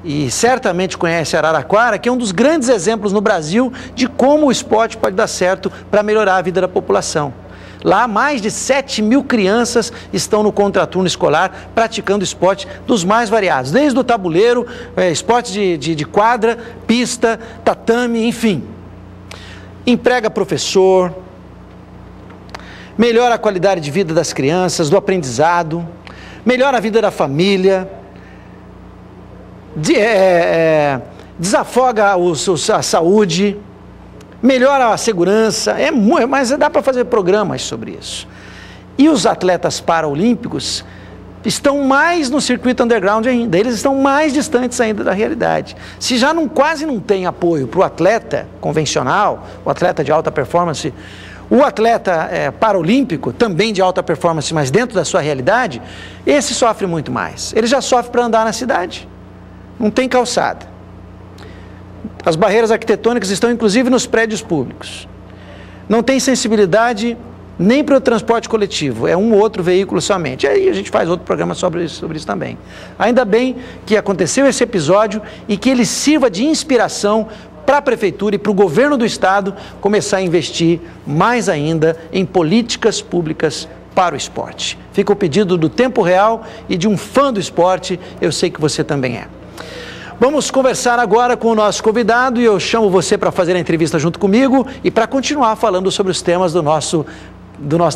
e certamente conhece Araraquara, que é um dos grandes exemplos no Brasil de como o esporte pode dar certo para melhorar a vida da população. Lá, mais de 7.000 crianças estão no contraturno escolar praticando esporte dos mais variados, desde o tabuleiro, esporte de quadra, pista, tatame, enfim. Emprega professor, melhora a qualidade de vida das crianças, do aprendizado, melhora a vida da família, desafoga a saúde, melhora a segurança, mas dá para fazer programas sobre isso. E os atletas paraolímpicos estão mais no circuito underground ainda, eles estão mais distantes ainda da realidade. Se já quase não tem apoio para o atleta convencional, o atleta de alta performance, o atleta paraolímpico, também de alta performance, mas dentro da sua realidade, esse sofre muito mais. Ele já sofre para andar na cidade, não tem calçada. As barreiras arquitetônicas estão inclusive nos prédios públicos. Não tem sensibilidade nem para o transporte coletivo, é um ou outro veículo somente. Aí a gente faz outro programa sobre isso também. Ainda bem que aconteceu esse episódio e que ele sirva de inspiração para a Prefeitura e para o governo do Estado começar a investir mais ainda em políticas públicas para o esporte. Fica o pedido do Tempo Real e de um fã do esporte, eu sei que você também é. Vamos conversar agora com o nosso convidado e eu chamo você para fazer a entrevista junto comigo e para continuar falando sobre os temas do nosso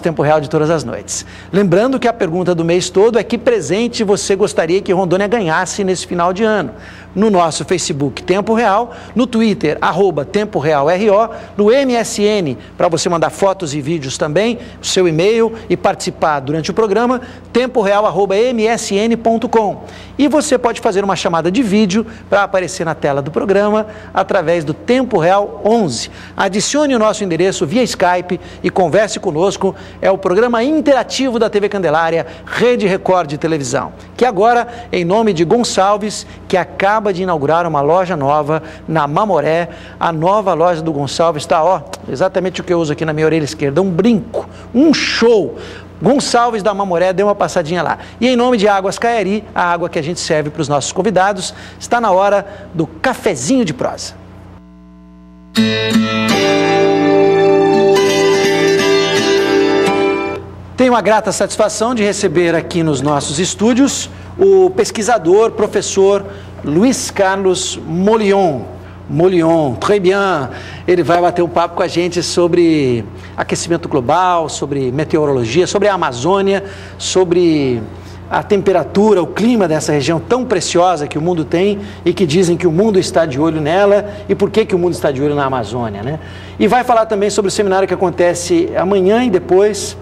Tempo Real de todas as noites. Lembrando que a pergunta do mês todo é que presente você gostaria que Rondônia ganhasse nesse final de ano. No nosso Facebook Tempo Real, no Twitter, @TempoRealRO, no MSN, para você mandar fotos e vídeos também, o seu e-mail e participar durante o programa, temporeal@msn.com. E você pode fazer uma chamada de vídeo para aparecer na tela do programa através do Tempo Real 11. Adicione o nosso endereço via Skype e converse conosco. É o programa interativo da TV Candelária, Rede Record de Televisão, que agora, em nome de Gonçalves, que acaba de inaugurar uma loja nova na Mamoré. A nova loja do Gonçalves está, exatamente o que eu uso aqui na minha orelha esquerda, um brinco, um show. Gonçalves da Mamoré, dê uma passadinha lá. E em nome de Águas Caiari, a água que a gente serve para os nossos convidados, está na hora do cafezinho de prosa. Tenho a grata satisfação de receber aqui nos nossos estúdios o pesquisador, professor Luiz Carlos Molion, très bien. Ele vai bater um papo com a gente sobre aquecimento global, sobre meteorologia, sobre a Amazônia, sobre a temperatura, o clima dessa região tão preciosa que o mundo tem e que dizem que o mundo está de olho nela e por que o mundo está de olho na Amazônia, né? E vai falar também sobre o seminário que acontece amanhã e depois,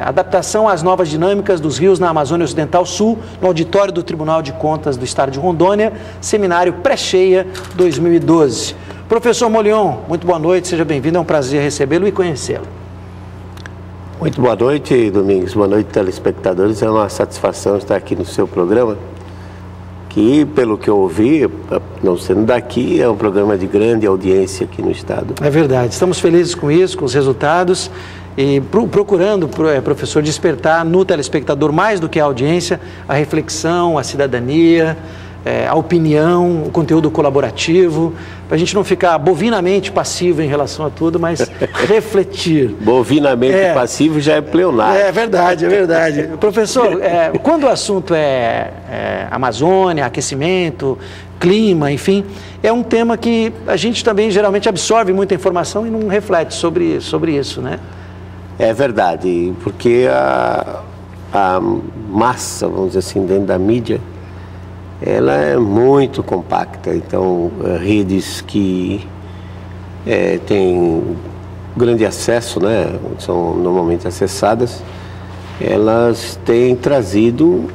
adaptação às novas dinâmicas dos rios na Amazônia Ocidental Sul, no auditório do Tribunal de Contas do Estado de Rondônia, seminário pré-cheia 2012. Professor Molion, muito boa noite, seja bem-vindo, é um prazer recebê-lo e conhecê-lo. Muito boa noite, Domingos, boa noite, telespectadores, é uma satisfação estar aqui no seu programa, que, pelo que eu ouvi, não sendo daqui, é um programa de grande audiência aqui no Estado. É verdade, estamos felizes com isso, com os resultados, e procurando, professor, despertar no telespectador mais do que a audiência, a reflexão, a cidadania, a opinião, o conteúdo colaborativo, para a gente não ficar bovinamente passivo em relação a tudo, mas refletir. Bovinamente passivo já é pleonário. É verdade, é verdade. Professor, quando o assunto é Amazônia, aquecimento, clima, enfim, é um tema que a gente também geralmente absorve muita informação e não reflete sobre isso, né? É verdade, porque a massa, vamos dizer assim, dentro da mídia, ela é muito compacta. Então, redes que têm grande acesso, né, são normalmente acessadas, elas têm trazido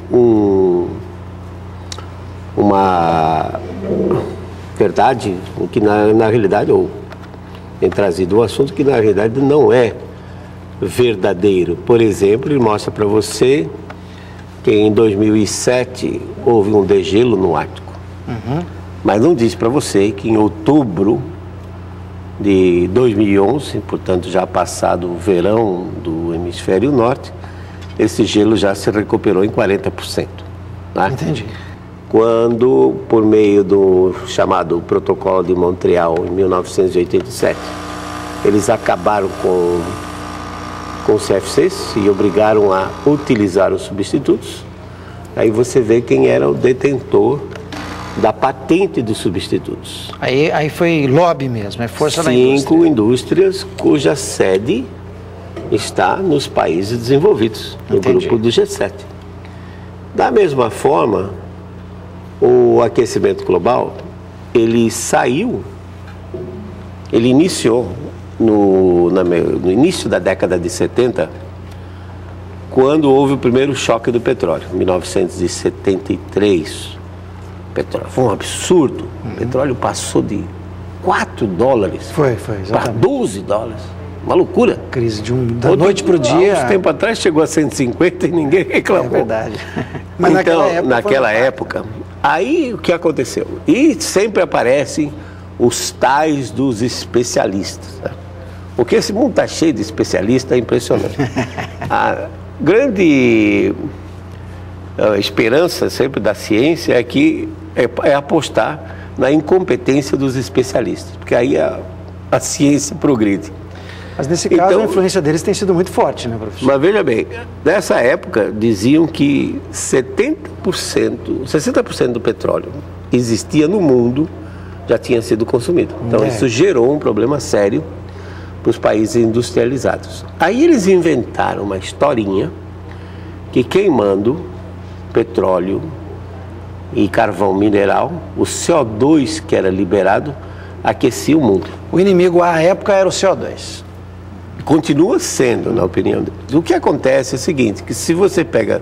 uma verdade que na realidade, ou tem trazido um assunto que na realidade não é verdadeiro. Por exemplo, ele mostra para você que em 2007 houve um degelo no Ártico. Mas não diz para você que em outubro de 2011, portanto já passado o verão do hemisfério norte, esse gelo já se recuperou em 40%. Né? Entendi. quando, por meio do chamado Protocolo de Montreal, em 1987, eles acabaram com os CFCs e obrigaram a utilizar os substitutos. Aí você vê quem era o detentor da patente dos substitutos. Aí foi lobby mesmo, é força da indústria. 5 indústrias cuja sede está nos países desenvolvidos, no grupo do G7. Da mesma forma, o aquecimento global, ele iniciou no início da década de 70, quando houve o primeiro choque do petróleo, em 1973. Petróleo foi um absurdo. O petróleo passou de $4 para $12. Uma loucura. Crise da noite para o dia. Há uns tempo atrás chegou a 150 e ninguém reclamou. É verdade. Mas então, naquela época, aí o que aconteceu? E sempre aparecem os tais dos especialistas. Né? Porque esse mundo está cheio de especialistas, é impressionante. A grande esperança sempre da ciência é que é apostar na incompetência dos especialistas, porque aí a ciência progride. Mas nesse caso a influência deles tem sido muito forte, né, professor? Mas veja bem, nessa época diziam que 60% do petróleo existia no mundo já tinha sido consumido. Então isso gerou um problema sério para os países industrializados. Aí eles inventaram uma historinha que queimando petróleo e carvão mineral, o CO2 que era liberado aquecia o mundo. O inimigo à época era o CO2. Continua sendo, na opinião deles. O que acontece é o seguinte, que se você pega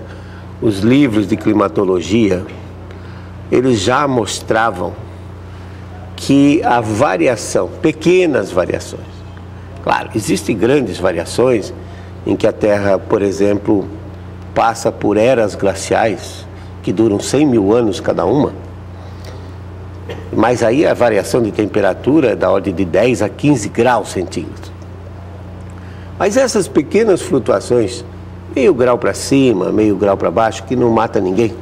os livros de climatologia, eles já mostravam que a variação, pequenas variações, claro, existem grandes variações em que a Terra, por exemplo, passa por eras glaciais que duram 100 mil anos cada uma, mas aí a variação de temperatura é da ordem de 10 a 15 graus centígrados. Mas essas pequenas flutuações, meio grau para cima, meio grau para baixo, que não mata ninguém,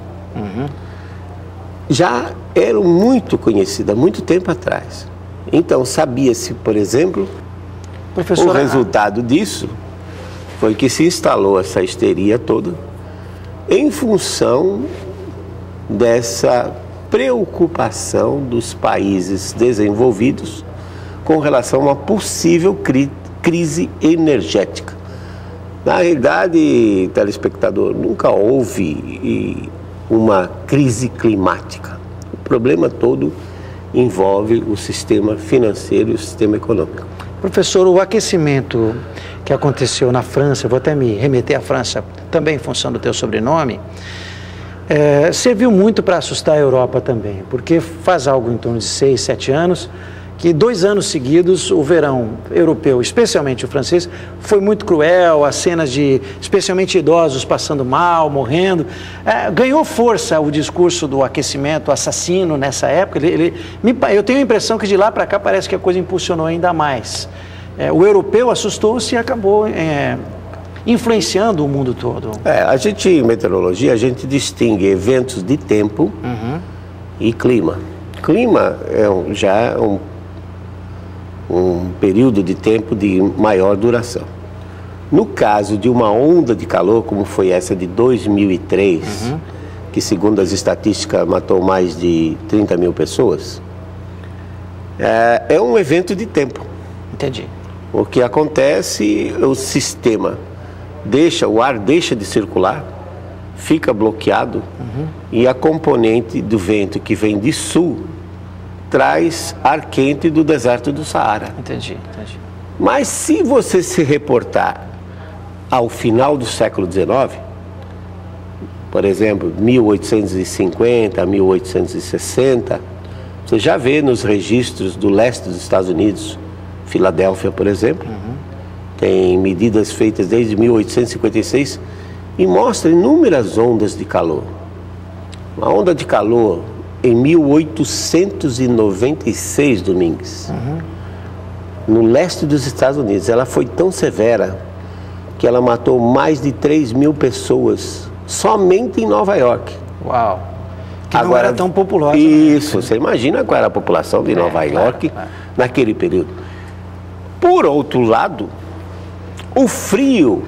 já eram muito conhecidas há muito tempo atrás. Então sabia-se, por exemplo, o resultado disso foi que se instalou essa histeria toda em função dessa preocupação dos países desenvolvidos com relação a uma possível crise energética. Na realidade, telespectador, nunca houve uma crise climática. O problema todo envolve o sistema financeiro e o sistema econômico. Professor, o aquecimento que aconteceu na França, vou até me remeter à França, também em função do teu sobrenome, serviu muito para assustar a Europa também, porque faz algo em torno de 6, 7 anos, que 2 anos seguidos o verão europeu, especialmente o francês, foi muito cruel, as cenas de, especialmente idosos passando mal, morrendo. Ganhou força o discurso do aquecimento assassino nessa época. Eu tenho a impressão que de lá para cá parece que a coisa impulsionou ainda mais. O europeu assustou-se e acabou influenciando o mundo todo. A gente, em meteorologia, a gente distingue eventos de tempo e clima. Clima já é um período de tempo de maior duração. No caso de uma onda de calor, como foi essa de 2003, que segundo as estatísticas matou mais de 30 mil pessoas, é um evento de tempo. Entendi. O que acontece, o sistema o ar deixa de circular, fica bloqueado e a componente do vento que vem de sul traz ar quente do deserto do Saara. Entendi. Mas se você se reportar ao final do século XIX, por exemplo, 1850, 1860, você já vê nos registros do leste dos Estados Unidos, Filadélfia, por exemplo, tem medidas feitas desde 1856 e mostra inúmeras ondas de calor. Uma onda de calor em 1896, Domingues, no leste dos Estados Unidos, ela foi tão severa que ela matou mais de 3 mil pessoas somente em Nova York. Uau! Que não era tão populosa. Isso, você imagina qual era a população de Nova York naquele período. Por outro lado, o frio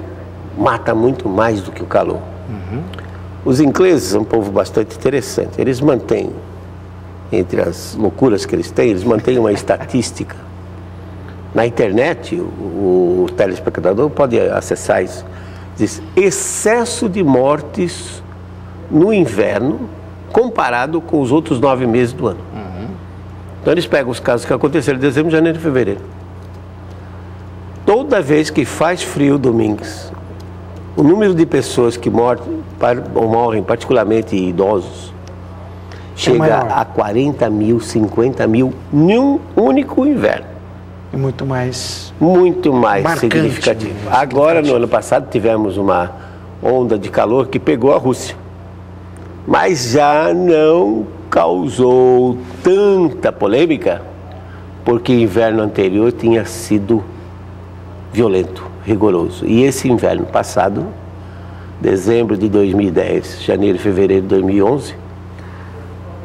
mata muito mais do que o calor. Os ingleses são um povo bastante interessante. Eles mantêm, entre as loucuras que eles têm, eles mantêm uma estatística. Na internet, o telespectador pode acessar isso. Diz, excesso de mortes no inverno comparado com os outros 9 meses do ano. Então eles pegam os casos que aconteceram em dezembro, janeiro e fevereiro. Toda vez que faz frio, Domingos, o número de pessoas que morrem, particularmente idosos, chega a 40 mil, 50 mil num único inverno. E muito mais significativo. Agora, no ano passado, tivemos uma onda de calor que pegou a Rússia. Mas já não causou tanta polêmica, porque o inverno anterior tinha sido violento, rigoroso. E esse inverno passado, dezembro de 2010, janeiro e fevereiro de 2011,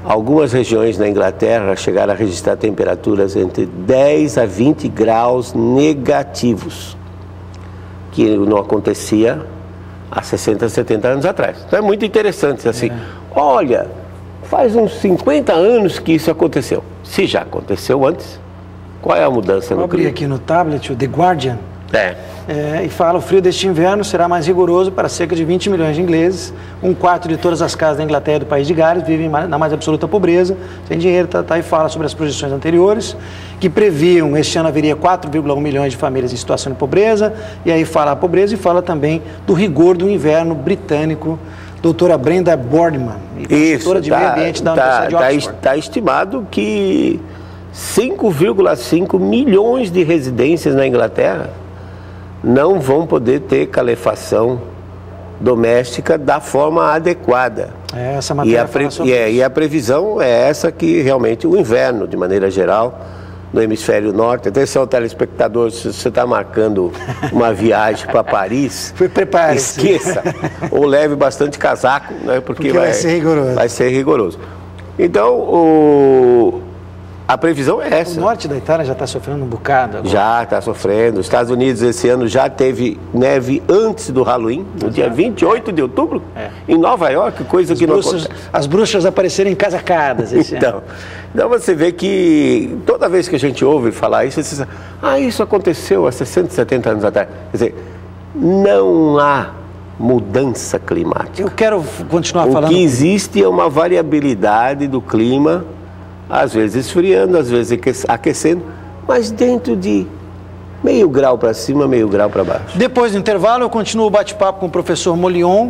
algumas regiões na Inglaterra chegaram a registrar temperaturas entre 10 a 20 graus negativos, que não acontecia há 60, 70 anos atrás. Então é muito interessante, assim, olha, faz uns 50 anos que isso aconteceu. Se já aconteceu antes, qual é a mudança no clima? Eu abri aqui no tablet o The Guardian. E fala, o frio deste inverno será mais rigoroso para cerca de 20 milhões de ingleses. 1/4 de todas as casas da Inglaterra e do país de Gales vivem na mais absoluta pobreza, sem dinheiro, e fala sobre as projeções anteriores, que previam, este ano haveria 4,1 milhões de famílias em situação de pobreza, e aí fala a pobreza e fala também do rigor do inverno britânico. Doutora Brenda Boardman, professora de meio ambiente da Universidade de Oxford. Está estimado que 5,5 milhões de residências na Inglaterra não vão poder ter calefação doméstica da forma adequada. Essa matéria fala sobre isso. E a previsão é essa, que realmente o inverno, de maneira geral, no hemisfério norte, atenção telespectador, se você está marcando uma viagem para Paris, esqueça, ou leve bastante casaco, né, porque vai ser rigoroso. Vai ser rigoroso. Então, a previsão é essa. O norte da Itália já está sofrendo um bocado agora. Já está sofrendo. Os Estados Unidos esse ano já teve neve antes do Halloween, no dia 28 de outubro, em Nova York, coisa que não acontece. As bruxas apareceram encasacadas esse ano. Então você vê que toda vez que a gente ouve falar isso, você diz, isso aconteceu há 60, 70 anos atrás. Quer dizer, não há mudança climática. Eu quero continuar falando. O que existe é uma variabilidade do clima, às vezes esfriando, às vezes aquecendo, mas dentro de meio grau para cima, meio grau para baixo. Depois do intervalo, eu continuo o bate-papo com o professor Molion.